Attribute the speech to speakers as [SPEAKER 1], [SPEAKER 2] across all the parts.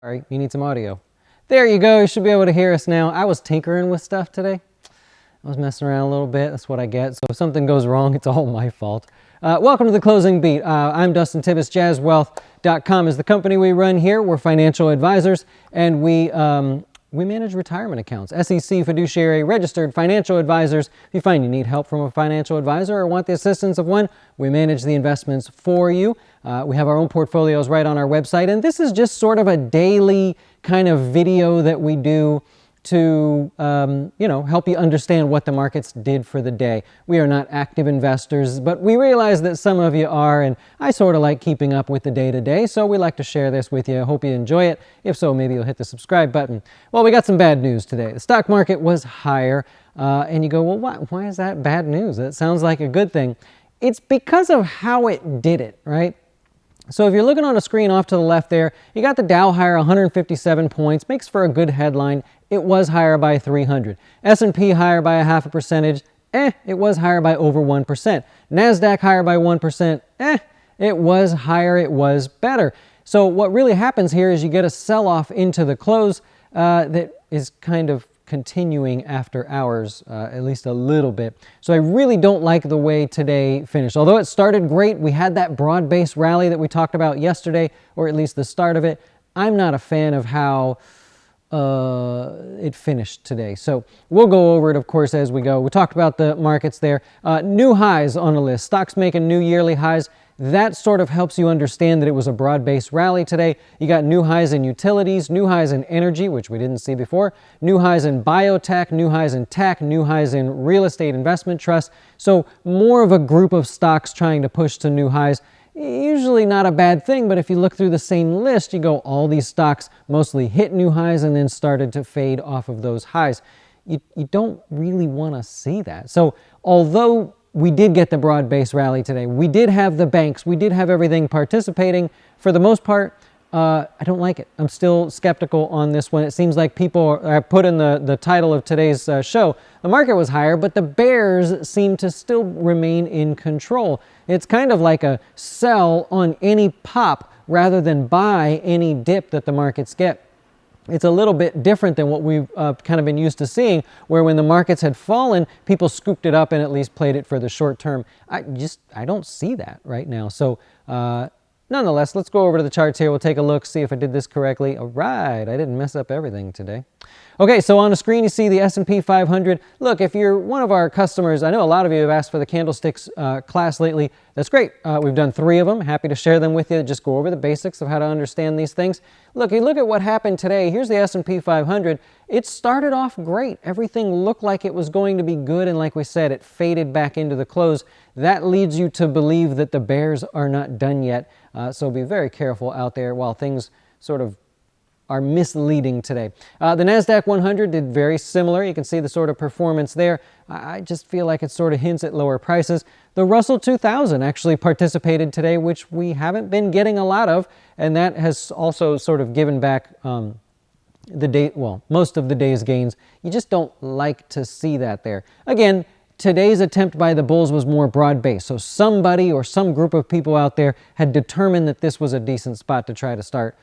[SPEAKER 1] Sorry, you need some audio. There you go, you should be able to hear us now. I was tinkering with stuff today. I was messing around a little bit, that's what I get. So if something goes wrong, it's all my fault. Welcome to the Closing Beat. I'm Dustin Tibbetts. JazzWealth.com is the company we run here. We're financial advisors, and we manage retirement accounts. SEC fiduciary registered financial advisors. If you find you need help from a financial advisor or want the assistance of one, we manage the investments for you. We have our own portfolios right on our website, and this is just sort of a daily kind of video that we do to help you understand what the markets did for the day. We are not active investors, but we realize that some of you are, and I sort of like keeping up with the day-to-day, so we like to share this with you. I hope you enjoy it. If so, maybe you'll hit the subscribe button. Well, we got some bad news today. The stock market was higher, and you go, well, why is that bad news? That sounds like a good thing. It's because of how it did it, right? So if you're looking on a screen off to the left there, you got the Dow higher 157 points, makes for a good headline. It was higher by 300. S&P higher by 0.5 percentage. It was higher by over 1%. Nasdaq higher by 1%. It was higher, it was better. So what really happens here is you get a sell-off into the close that is kind of continuing after hours, at least a little bit. So I really don't like the way today finished. Although it started great, we had that broad-based rally that we talked about yesterday, or at least the start of it. I'm not a fan of how it finished today. So we'll go over it, of course, as we go. We talked about the markets there. New highs on the list. Stocks making new yearly highs. That sort of helps you understand that it was a broad-based rally today. You got new highs in utilities, new highs in energy, which we didn't see before, new highs in biotech, new highs in tech, new highs in real estate investment trusts. So more of a group of stocks trying to push to new highs. Usually not a bad thing, but if you look through the same list, you go, all these stocks mostly hit new highs and then started to fade off of those highs. You don't really want to see that. So although we did get the broad-based rally today, we did have the banks, we did have everything participating, for the most part, I don't like it. I'm still skeptical on this one. It seems like people are put in the title of today's show. The market was higher, but the bears seem to still remain in control. It's kind of like a sell on any pop rather than buy any dip that the markets get. It's a little bit different than what we've kind of been used to seeing, where when the markets had fallen, people scooped it up and at least played it for the short term. I don't see that right now. So nonetheless, let's go over to the charts here. We'll take a look, see if I did this correctly. All right, I didn't mess up everything today. Okay, so on the screen you see the S&P 500. Look, if you're one of our customers, I know a lot of you have asked for the candlesticks class lately. That's great. We've done 3 of them. Happy to share them with you. Just go over the basics of how to understand these things. Look, you look at what happened today. Here's the S&P 500. It started off great. Everything looked like it was going to be good, and like we said, it faded back into the close. That leads you to believe that the bears are not done yet. So be very careful out there while things sort of are misleading today. The Nasdaq 100 did very similar. You can see the sort of performance there. I just feel like it sort of hints at lower prices. The Russell 2000 actually participated today, which we haven't been getting a lot of, and that has also sort of given back most of the day's gains. You just don't like to see that there. Again, today's attempt by the bulls was more broad-based. So somebody or some group of people out there had determined that this was a decent spot to try to start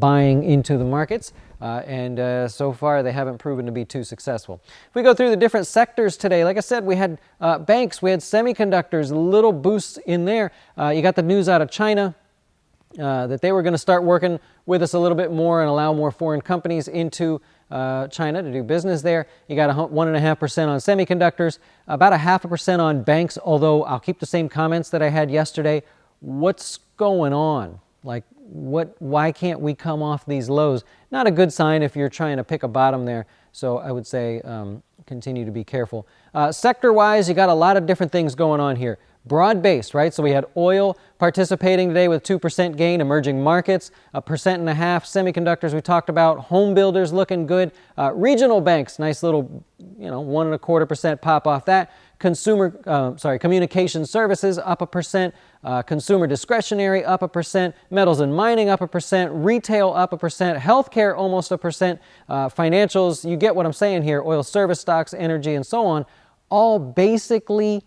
[SPEAKER 1] buying into the markets, and so far they haven't proven to be too successful. If we go through the different sectors today, like I said, we had banks, we had semiconductors, little boosts in there. You got the news out of China that they were going to start working with us a little bit more and allow more foreign companies into China to do business there. You got 1.5% on semiconductors, about 0.5% on banks, although I'll keep the same comments that I had yesterday. What's going on? Like, why can't we come off these lows? Not a good sign if you're trying to pick a bottom there. So I would say continue to be careful. Sector-wise, you got a lot of different things going on here. Broad-based, right? So we had oil participating today with 2% gain, emerging markets, 1.5%, semiconductors we talked about, home builders looking good, regional banks, nice little, 1.25% pop off that. Communication services up 1%, consumer discretionary up 1%, metals and mining up 1%, retail up 1%, healthcare almost 1%, financials, you get what I'm saying here, oil service stocks, energy, and so on, all basically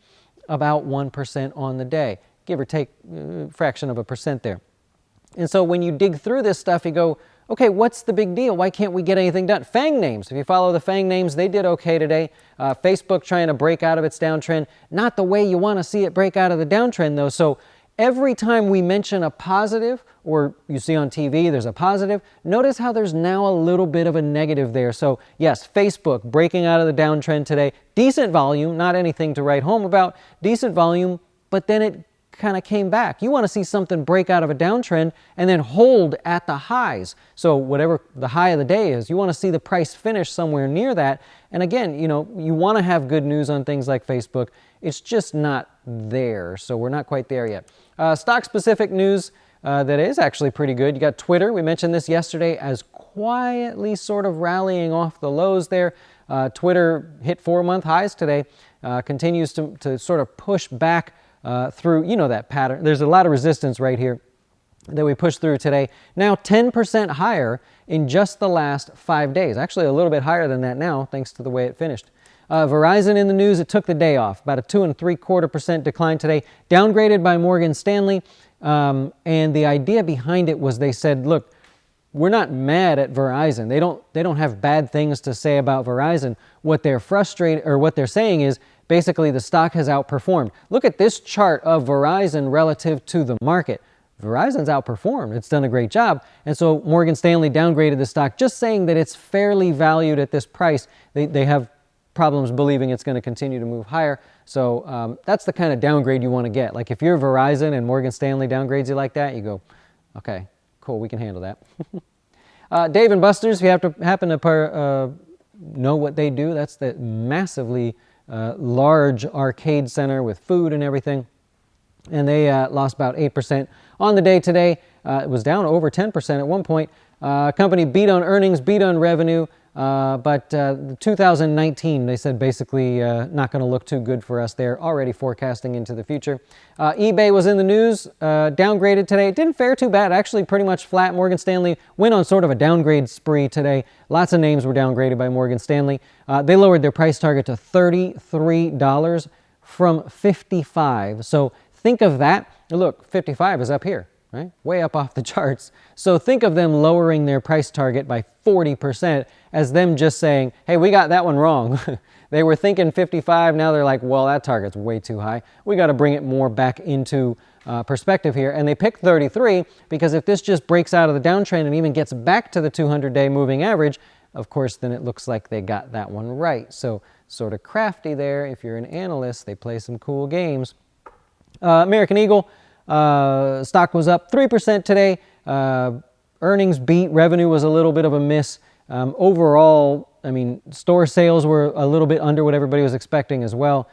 [SPEAKER 1] about 1% on the day, give or take a fraction of a percent there. And so when you dig through this stuff, you go, Okay, what's the big deal? Why can't we get anything done? FANG names, if you follow the FANG names, they did okay today. Facebook trying to break out of its downtrend. Not the way you want to see it break out of the downtrend, though. So every time we mention a positive, or you see on TV there's a positive, notice how there's now a little bit of a negative there. So yes, Facebook breaking out of the downtrend today. Decent volume, not anything to write home about. Decent volume, but then it kind of came back. You want to see something break out of a downtrend and then hold at the highs. So whatever the high of the day is, you want to see the price finish somewhere near that. And again, you want to have good news on things like Facebook. It's just not there. So we're not quite there yet. Stock-specific news that is actually pretty good. You got Twitter. We mentioned this yesterday as quietly sort of rallying off the lows there. Twitter hit 4-month highs today. Continues to sort of push back through, that pattern. There's a lot of resistance right here that we pushed through today. Now 10% higher in just the last 5 days. Actually a little bit higher than that now, thanks to the way it finished. Verizon in the news, it took the day off. About a 2.75% decline today. Downgraded by Morgan Stanley. And the idea behind it was they said, look, we're not mad at Verizon. They don't have bad things to say about Verizon. What they're frustrated, or what they're saying is, basically, the stock has outperformed. Look at this chart of Verizon relative to the market. Verizon's outperformed. It's done a great job. And so Morgan Stanley downgraded the stock, just saying that it's fairly valued at this price. They have problems believing it's going to continue to move higher. So that's the kind of downgrade you want to get. Like if you're Verizon and Morgan Stanley downgrades you like that, you go, okay, cool, we can handle that. Dave & Buster's, if you happen to know what they do, that's the massively large arcade center with food and everything. And they lost about 8% on the day today. It was down over 10% at one point. Company beat on earnings, beat on revenue, but 2019, they said basically not going to look too good for us. They're already forecasting into the future. eBay was in the news, downgraded today. It didn't fare too bad, actually pretty much flat. Morgan Stanley went on sort of a downgrade spree today. Lots of names were downgraded by Morgan Stanley. They lowered their price target to $33 from $55. So think of that. Look, 55 is up here, right? Way up off the charts. So think of them lowering their price target by 40% as them just saying, hey, we got that one wrong. They were thinking 55. Now they're like, well, that target's way too high. We got to bring it more back into perspective here. And they picked 33 because if this just breaks out of the downtrend and even gets back to the 200-day moving average, of course, then it looks like they got that one right. So sort of crafty there. If you're an analyst, they play some cool games. American Eagle, stock was up 3% today. Earnings beat, revenue was a little bit of a miss. Overall, I mean, store sales were a little bit under what everybody was expecting as well.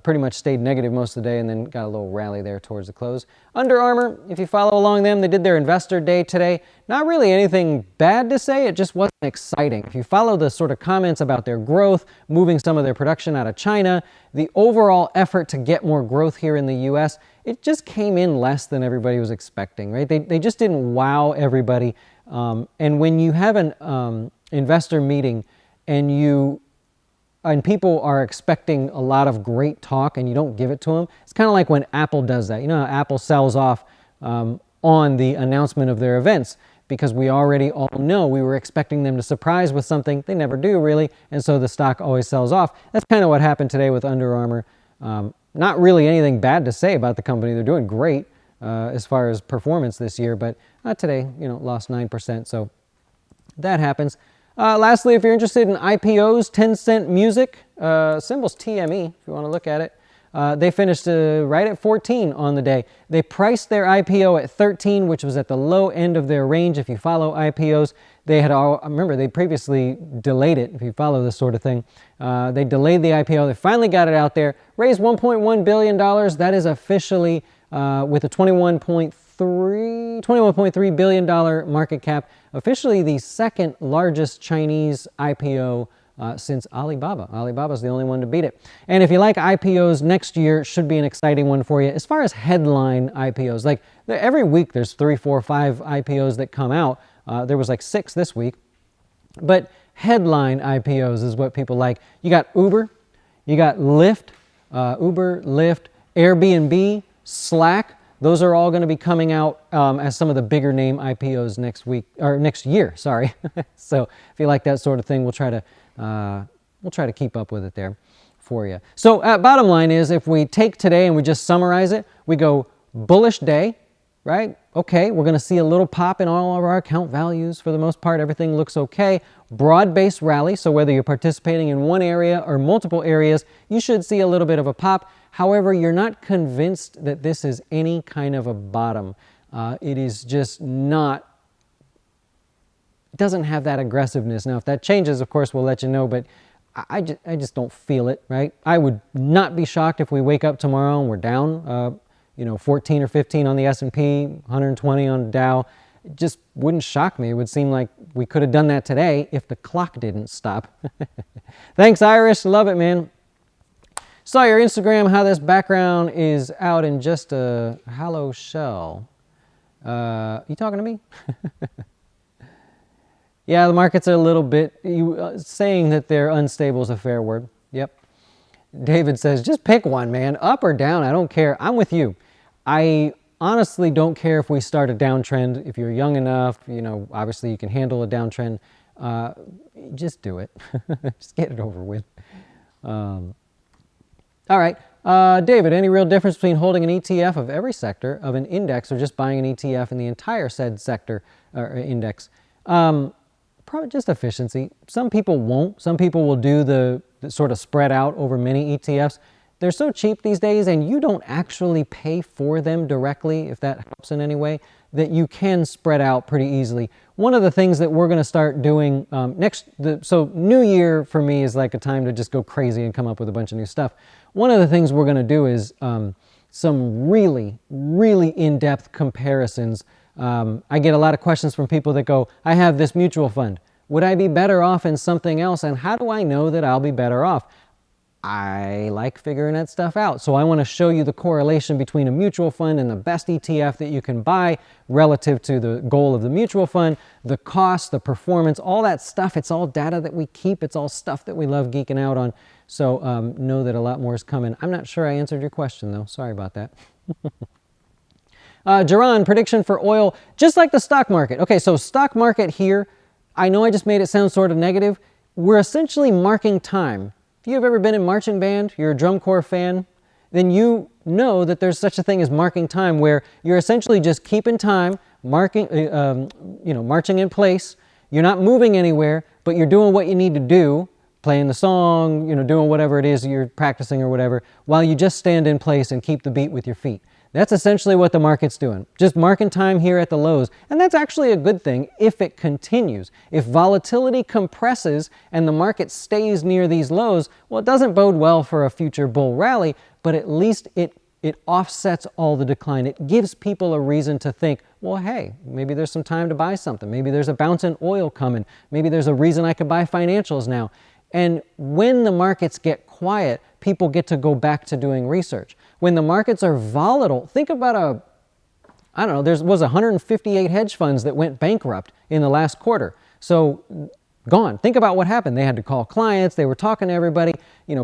[SPEAKER 1] Pretty much stayed negative most of the day and then got a little rally there towards the close. Under Armour, if you follow along them, they did their investor day today. Not really anything bad to say, it just wasn't exciting. If you follow the sort of comments about their growth, moving some of their production out of China, the overall effort to get more growth here in the U.S., it just came in less than everybody was expecting, right? They just didn't wow everybody. And when you have an investor meeting and people are expecting a lot of great talk and you don't give it to them, it's kind of like when Apple does that. You know how Apple sells off on the announcement of their events because we already all know we were expecting them to surprise with something. They never do, really, and so the stock always sells off. That's kind of what happened today with Under Armour. Not really anything bad to say about the company. They're doing great as far as performance this year, but today, lost 9%, so that happens. Lastly, if you're interested in IPOs, 10-cent music, symbol's TME, if you want to look at it. They finished right at 14 on the day. They priced their IPO at 13, which was at the low end of their range. If you follow IPOs, remember, they previously delayed it, if you follow this sort of thing. They delayed the IPO. They finally got it out there, raised $1.1 billion. That is officially, with a $21.3 billion market cap, officially the second largest Chinese IPO since Alibaba. Alibaba's the only one to beat it. And if you like IPOs, next year should be an exciting one for you. As far as headline IPOs, like every week there's 3, 4, 5 IPOs that come out. There was like 6 this week. But headline IPOs is what people like. You got Uber, you got Lyft, Airbnb, Slack. Those are all going to be coming out as some of the bigger name IPOs next week, or next year, sorry. So if you like that sort of thing, we'll try to keep up with it there for you. So bottom line is, if we take today and we just summarize it, we go bullish day, right? Okay, we're going to see a little pop in all of our account values. For the most part, everything looks okay. Broad-based rally, so whether you're participating in one area or multiple areas, you should see a little bit of a pop. However, you're not convinced that this is any kind of a bottom. It is just not, it doesn't have that aggressiveness. Now, if that changes, of course, we'll let you know, but I just don't feel it, right? I would not be shocked if we wake up tomorrow and we're down, 14 or 15 on the S&P, 120 on the Dow. It just wouldn't shock me. It would seem like we could have done that today if the clock didn't stop. Thanks, Irish. Love it, man. Saw your Instagram, how this background is out in just a hollow shell. You talking to me? Yeah, the markets are a little bit, saying that they're unstable is a fair word. Yep. David says, just pick one, man. Up or down, I don't care. I'm with you. I honestly don't care if we start a downtrend. If you're young enough, obviously you can handle a downtrend. Just do it. Just get it over with. All right. David, any real difference between holding an ETF of every sector of an index or just buying an ETF in the entire said sector or index? Probably just efficiency. Some people won't. Some people will do the sort of spread out over many ETFs. They're so cheap these days, and you don't actually pay for them directly, if that helps in any way, that you can spread out pretty easily. One of the things that we're going to start doing so New Year for me is like a time to just go crazy and come up with a bunch of new stuff. One of the things we're going to do is some really, really in-depth comparisons. I get a lot of questions from people that go, I have this mutual fund. Would I be better off in something else? And how do I know that I'll be better off? I like figuring that stuff out. So I want to show you the correlation between a mutual fund and the best ETF that you can buy relative to the goal of the mutual fund, the cost, the performance, all that stuff. It's all data that we keep. It's all stuff that we love geeking out on. So know that a lot more is coming. I'm not sure I answered your question, though. Sorry about that. Jaron, prediction for oil, just like the stock market. Okay, so stock market here, I know I just made it sound sort of negative. We're essentially marking time. If you've ever been in marching band, you're a drum corps fan, then you know that there's such a thing as marking time, where you're essentially just keeping time, marching in place. You're not moving anywhere, but you're doing what you need to do, playing the song, doing whatever it is you're practicing or whatever, while you just stand in place and keep the beat with your feet. That's essentially what the market's doing. Just marking time here at the lows. And that's actually a good thing if it continues. If volatility compresses and the market stays near these lows, well, it doesn't bode well for a future bull rally, but at least it offsets all the decline. It gives people a reason to think, well, hey, maybe there's some time to buy something. Maybe there's a bounce in oil coming. Maybe there's a reason I could buy financials now. And when the markets get quiet, people get to go back to doing research. When the markets are volatile, think about there was 158 hedge funds that went bankrupt in the last quarter. So gone. Think about what happened. They had to call clients. They were talking to everybody.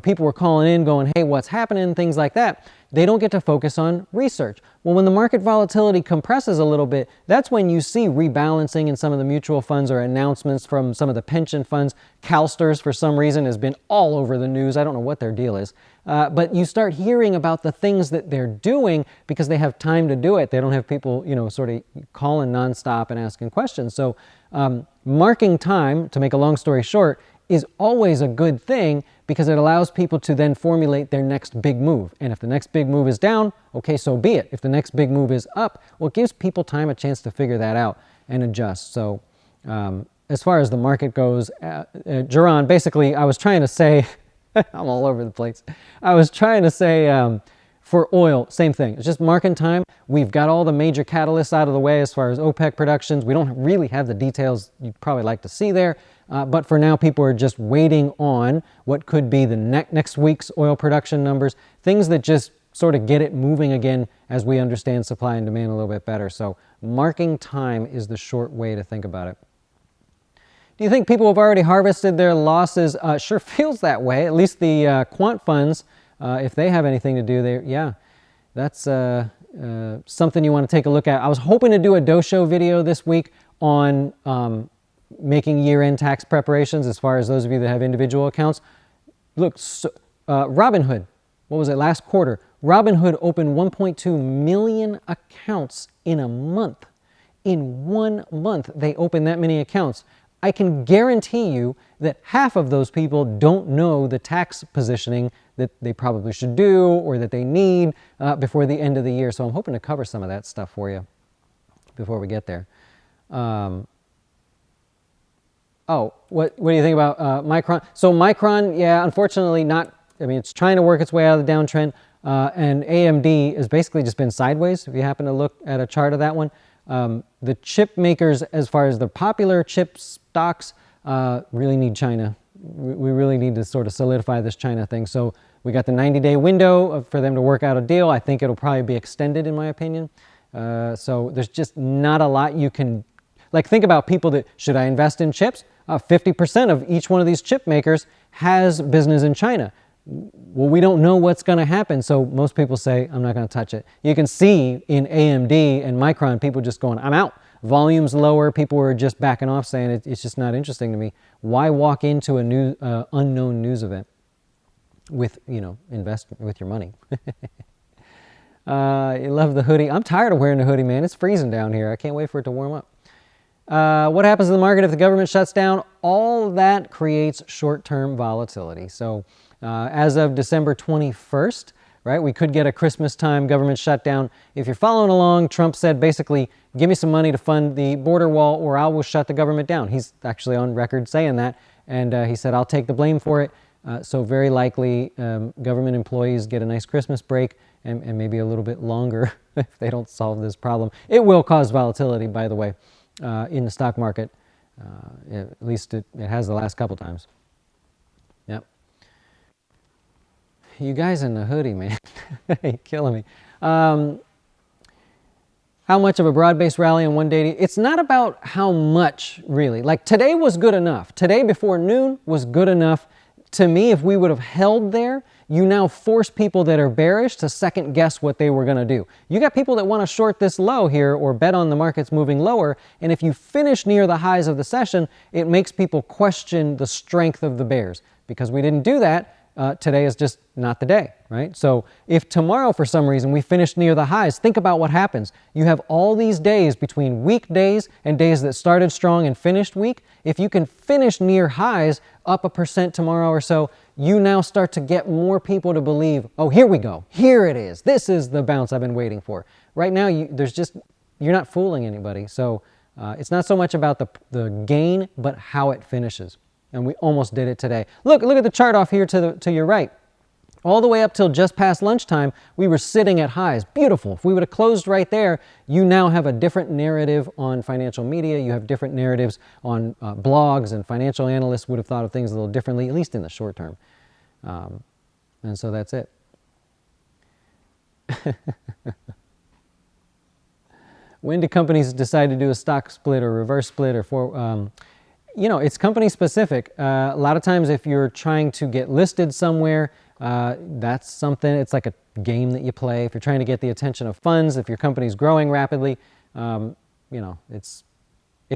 [SPEAKER 1] People were calling in going, hey, what's happening? Things like that. They don't get to focus on research. Well, when the market volatility compresses a little bit, that's when you see rebalancing in some of the mutual funds or announcements from some of the pension funds. CalSTRS, for some reason, has been all over the news. I don't know what their deal is. But you start hearing about the things that they're doing because they have time to do it. They don't have people, sort of calling nonstop and asking questions. So marking time, to make a long story short, is always a good thing because it allows people to then formulate their next big move. And if the next big move is down, okay, so be it. If the next big move is up, well, it gives people time, a chance to figure that out and adjust. So as far as the market goes, Jaron, basically, I was trying to say, I'm all over the place. I was trying to say for oil, same thing. It's just marking time. We've got all the major catalysts out of the way as far as OPEC productions. We don't really have the details you'd probably like to see there. But for now, people are just waiting on what could be the next week's oil production numbers, things that just sort of get it moving again as we understand supply and demand a little bit better. So marking time is the short way to think about it. Do you think people have already harvested their losses? Sure feels that way. At least the quant funds, if they have anything to do there, yeah, that's something you want to take a look at. I was hoping to do a dojo video this week on making year-end tax preparations as far as those of you that have individual accounts. Look, Robinhood, what was it, last quarter? Robinhood opened 1.2 million accounts in a month. In 1 month, they opened that many accounts. I can guarantee you that half of those people don't know the tax positioning that they probably should do or that they need before the end of the year. So I'm hoping to cover some of that stuff for you before we get there. What do you think about Micron? So Micron, yeah, unfortunately not. I mean, it's trying to work its way out of the downtrend. And AMD has basically just been sideways, if you happen to look at a chart of that one. The chip makers, as far as the popular chip stocks, really need China. We really need to sort of solidify this China thing. So we got the 90-day window for them to work out a deal. I think it'll probably be extended, in my opinion. So there's just not a lot you can... Like, think about people that, should I invest in chips? 50% of each one of these chip makers has business in China. Well, we don't know what's going to happen, so most people say, I'm not going to touch it. You can see in AMD and Micron, people just going, I'm out. Volume's lower. People were just backing off, saying it's just not interesting to me. Why walk into a new unknown news event with, invest with your money? You love the hoodie. I'm tired of wearing the hoodie, man. It's freezing down here. I can't wait for it to warm up. What happens in the market if the government shuts down? All that creates short-term volatility. So as of December 21st, right, we could get a Christmas time government shutdown. If you're following along, Trump said basically, give me some money to fund the border wall or I will shut the government down. He's actually on record saying that. And he said, I'll take the blame for it. So very likely government employees get a nice Christmas break and maybe a little bit longer if they don't solve this problem. It will cause volatility, by the way, in the stock market. At least it has the last couple times. Yep. You guys in the hoodie, man. You're killing me. How much of a broad-based rally in one day? It's not about how much, really. Like, today was good enough. Today before noon was good enough. To me, if we would have held there, you now force people that are bearish to second guess what they were going to do. You got people that want to short this low here or bet on the markets moving lower, and if you finish near the highs of the session, it makes people question the strength of the bears. Because we didn't do that, today is just not the day, right? So if tomorrow for some reason we finish near the highs, think about what happens. You have all these days between weekdays and days that started strong and finished weak. If you can finish near highs, up 1% tomorrow or so, you now start to get more people to believe, oh, here we go. Here it is. This is the bounce I've been waiting for. Right now, you're not fooling anybody. So it's not so much about the gain, but how it finishes. And we almost did it today. Look at the chart off here to your right. All the way up till just past lunchtime, we were sitting at highs. Beautiful. If we would have closed right there, you now have a different narrative on financial media. You have different narratives on blogs, and financial analysts would have thought of things a little differently, at least in the short term. And so that's it. When do companies decide to do a stock split or reverse split or it's company specific. A lot of times if you're trying to get listed somewhere, that's something, it's like a game that you play. If you're trying to get the attention of funds, if your company's growing rapidly, it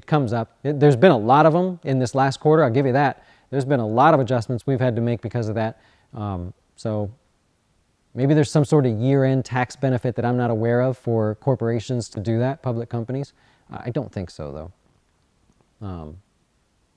[SPEAKER 1] comes up. There's been a lot of them in this last quarter, I'll give you that. There's been a lot of adjustments we've had to make because of that. So maybe there's some sort of year-end tax benefit that I'm not aware of for corporations to do that, public companies. I don't think so, though.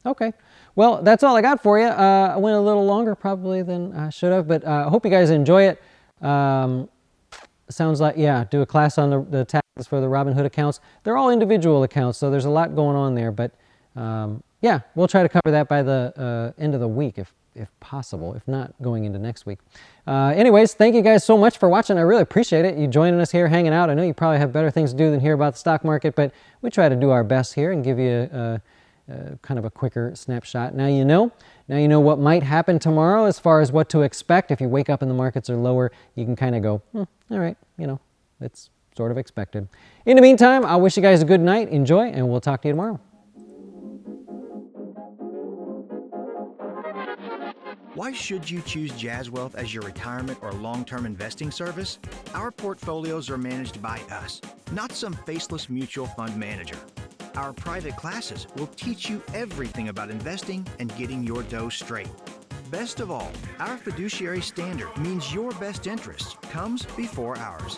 [SPEAKER 1] Okay, well, that's all I got for you. I went a little longer probably than I should have, but I hope you guys enjoy it. Sounds like, do a class on the taxes for the Robinhood accounts. They're all individual accounts, so there's a lot going on there, but we'll try to cover that by the end of the week if possible, if not going into next week. Anyways, thank you guys so much for watching. I really appreciate it. You joining us here, hanging out. I know you probably have better things to do than hear about the stock market, but we try to do our best here and give you kind of a quicker snapshot. Now you know what might happen tomorrow as far as what to expect. If you wake up and the markets are lower, you can kind of go, all right, it's sort of expected. In the meantime, I wish you guys a good night. Enjoy, and we'll talk to you tomorrow.
[SPEAKER 2] Why should you choose Jazz Wealth as your retirement or long-term investing service? Our portfolios are managed by us, not some faceless mutual fund manager. Our private classes will teach you everything about investing and getting your dough straight. Best of all, our fiduciary standard means your best interest comes before ours.